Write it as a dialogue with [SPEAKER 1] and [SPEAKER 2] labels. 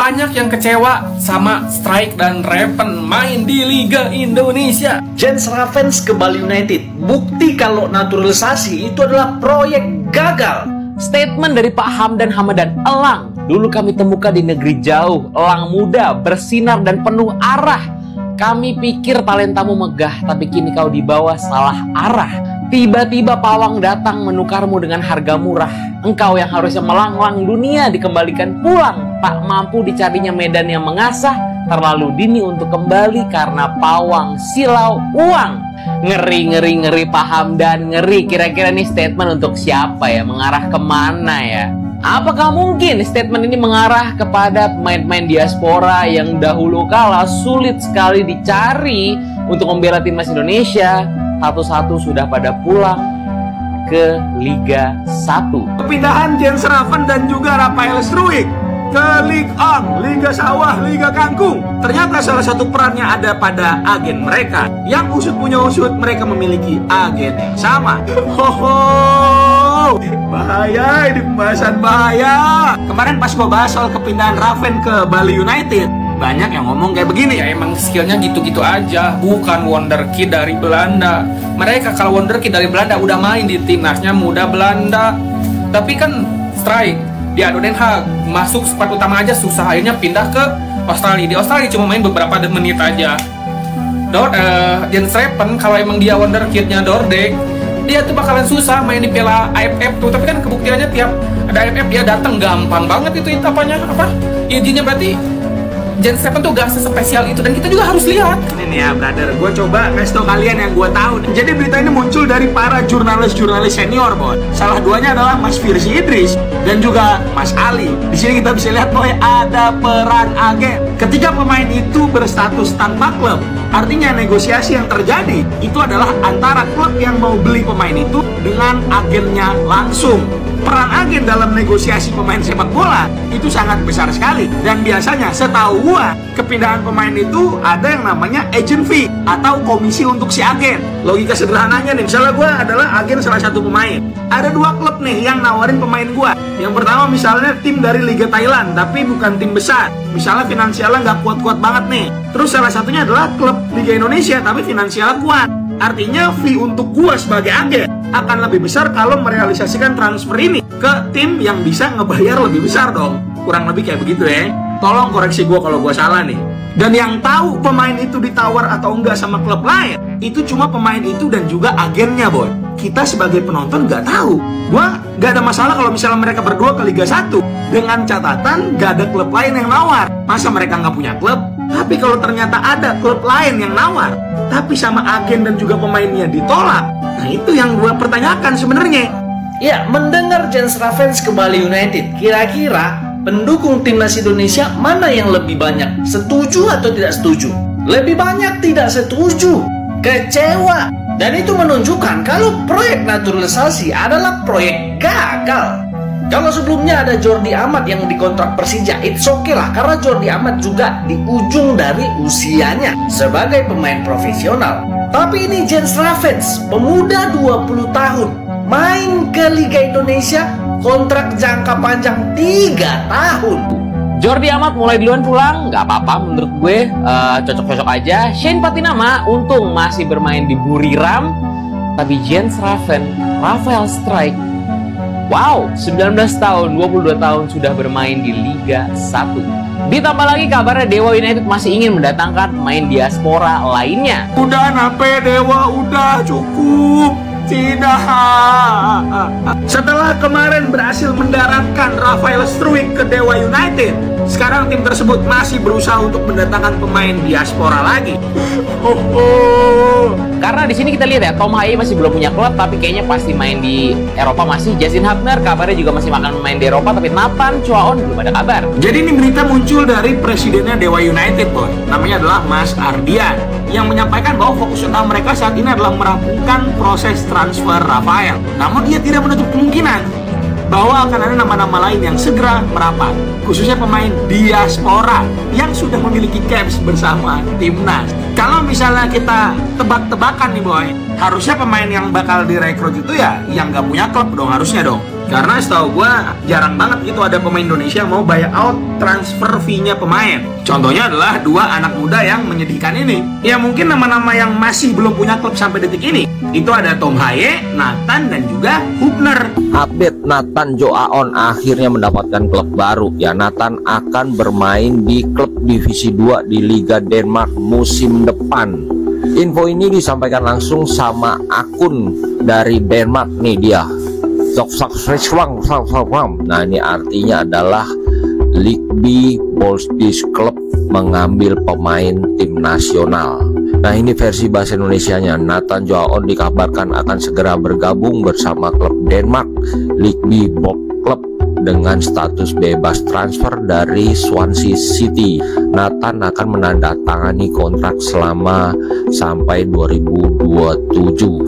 [SPEAKER 1] banyak yang kecewa sama Strike dan Raven main di Liga Indonesia.
[SPEAKER 2] Jens Ravens ke Bali United, bukti kalau naturalisasi itu adalah proyek gagal.
[SPEAKER 3] Statement dari Pak Hamdan Hamadan, elang dulu kami temukan di negeri jauh, elang muda, bersinar dan penuh arah. Kami pikir talentamu megah, tapi kini kau dibawa salah arah. Tiba-tiba pawang datang menukarmu dengan harga murah. Engkau yang harusnya melanglang dunia dikembalikan pulang. Tak mampu dicarinya medan yang mengasah, terlalu dini untuk kembali karena pawang silau uang. Ngeri Pak Hamdan, ngeri. Kira-kira nih statement untuk siapa ya? Mengarah kemana ya? Apakah mungkin statement ini mengarah kepada pemain-pemain diaspora yang dahulu kala sulit sekali dicari untuk membela timnas Indonesia? Satu-satu sudah pada pulang ke Liga 1.
[SPEAKER 4] Kepindahan Jens Ravens dan juga Rafael Struijk ke Ligue 1, Liga Sawah, Liga Kangkung. Ternyata salah satu perannya ada pada agen mereka. Yang usut punya usut, mereka memiliki agen yang sama. Bahaya, ini pembahasan bahaya. Kemarin pas gua bahas soal kepindahan Ravens ke Bali United, banyak yang ngomong kayak begini.
[SPEAKER 1] Ya emang skillnya gitu-gitu aja, bukan wonderkid dari Belanda. Mereka kalau wonderkid dari Belanda udah main di timnasnya muda Belanda. Tapi kan Strike di ADO Den Haag masuk squad utama aja susah, akhirnya pindah ke Australia. Di Australia cuma main beberapa menit aja. Jens Ravens kalau emang dia wonderkidnya Dordrecht, dia tuh bakalan susah main di Piala AFF tuh. Tapi kan kebuktiannya tiap ada AFF dia datang gampang banget itu apanya izinnya. Berarti Jens Ravens tuh gak sespesial itu, dan kita juga harus lihat.
[SPEAKER 4] Ini nih ya brother, gue coba ngasih tau kalian yang gue tahu. Jadi berita ini muncul dari para jurnalis senior, boy. Salah duanya adalah Mas Firsi Idris dan juga Mas Ali. Di sini kita bisa lihat, boy, ada peran agen. Ketika pemain itu berstatus tanpa klub, artinya negosiasi yang terjadi itu adalah antara klub yang mau beli pemain itu dengan agennya langsung. Peran agen dalam negosiasi pemain sepak bola itu sangat besar sekali. Dan biasanya setahu gua, kepindahan pemain itu ada yang namanya agent fee atau komisi untuk si agen. Logika sederhananya nih, misalnya gua adalah agen salah satu pemain. Ada dua klub nih yang nawarin pemain gua. Yang pertama misalnya tim dari Liga Thailand tapi bukan tim besar. Misalnya finansialnya nggak kuat-kuat banget nih. Terus salah satunya adalah klub Liga Indonesia tapi finansialnya kuat. Artinya fee untuk gua sebagai agen akan lebih besar kalau merealisasikan transfer ini ke tim yang bisa ngebayar lebih besar dong. Kurang lebih kayak begitu ya. Tolong koreksi gua kalau gua salah nih. Dan yang tahu pemain itu ditawar atau enggak sama klub lain, itu cuma pemain itu dan juga agennya, boy. Kita sebagai penonton nggak tahu. Gua nggak ada masalah kalau misalnya mereka berdua ke Liga 1 dengan catatan nggak ada klub lain yang nawar. Masa mereka nggak punya klub? Tapi kalau ternyata ada klub lain yang nawar, tapi sama agen dan juga pemainnya ditolak, nah itu yang gue pertanyakan sebenarnya.
[SPEAKER 2] Ya, mendengar Jens Ravens ke Bali United, kira-kira pendukung timnas Indonesia mana yang lebih banyak setuju atau tidak setuju? Lebih banyak tidak setuju, kecewa. Dan itu menunjukkan kalau proyek naturalisasi adalah proyek gagal. Kalau sebelumnya ada Jordi Amat yang dikontrak Persija, it's okay lah, karena Jordi Amat juga di ujung dari usianya sebagai pemain profesional. Tapi ini Jens Ravens, pemuda 20 tahun, main ke Liga Indonesia, kontrak jangka panjang 3 tahun.
[SPEAKER 3] Jordi Amat mulai duluan pulang, nggak apa-apa menurut gue, cocok-cocok aja. Shane Patinama untung masih bermain di Buriram, tapi Jens Ravens, Rafael Struijk, wow, 19 tahun, 22 tahun sudah bermain di Liga 1. Ditambah lagi kabarnya Dewa United masih ingin mendatangkan pemain diaspora lainnya.
[SPEAKER 4] Udah nape Dewa, udah cukup. Tidak. Setelah kemarin berhasil mendaratkan Rafael Struijk ke Dewa United, sekarang tim tersebut masih berusaha untuk mendatangkan pemain diaspora lagi.
[SPEAKER 3] Karena di sini kita lihat ya, Tom Haye masih belum punya klub, tapi kayaknya pasti main di Eropa masih. Justin Hubner kabarnya juga masih akan main di Eropa, tapi Nathan Chuaon belum ada kabar.
[SPEAKER 4] Jadi ini berita muncul dari presidennya Dewa United, boy. Namanya adalah Mas Ardian, yang menyampaikan bahwa fokus utama mereka saat ini adalah merampungkan proses transfer Rafael. Namun dia tidak menutup kemungkinan bahwa akan ada nama-nama lain yang segera merapat, khususnya pemain diaspora yang sudah memiliki caps bersama timnas. Kalau misalnya kita tebak-tebakan nih, boy, harusnya pemain yang bakal direkrut itu ya yang gak punya klub dong, harusnya dong. Karena setahu gua jarang banget gitu ada pemain Indonesia mau buyout transfer fee-nya pemain. Contohnya adalah dua anak muda yang menyedihkan ini. Ya mungkin nama-nama yang masih belum punya klub sampai detik ini. Itu ada Tom Haye, Nathan, dan juga Hubner.
[SPEAKER 5] Update Nathan Joaon akhirnya mendapatkan klub baru. Ya, Nathan akan bermain di klub divisi 2 di Liga Denmark musim depan. Info ini disampaikan langsung sama akun dari Denmark nih dia. Nah, ini artinya adalah Ligby Boldis Club mengambil pemain tim nasional. Nah, ini versi bahasa Indonesianya. Nathan Joaon dikabarkan akan segera bergabung bersama klub Denmark Ligby Bold Club dengan status bebas transfer dari Swansea City. Nathan akan menandatangani kontrak selama sampai 2027.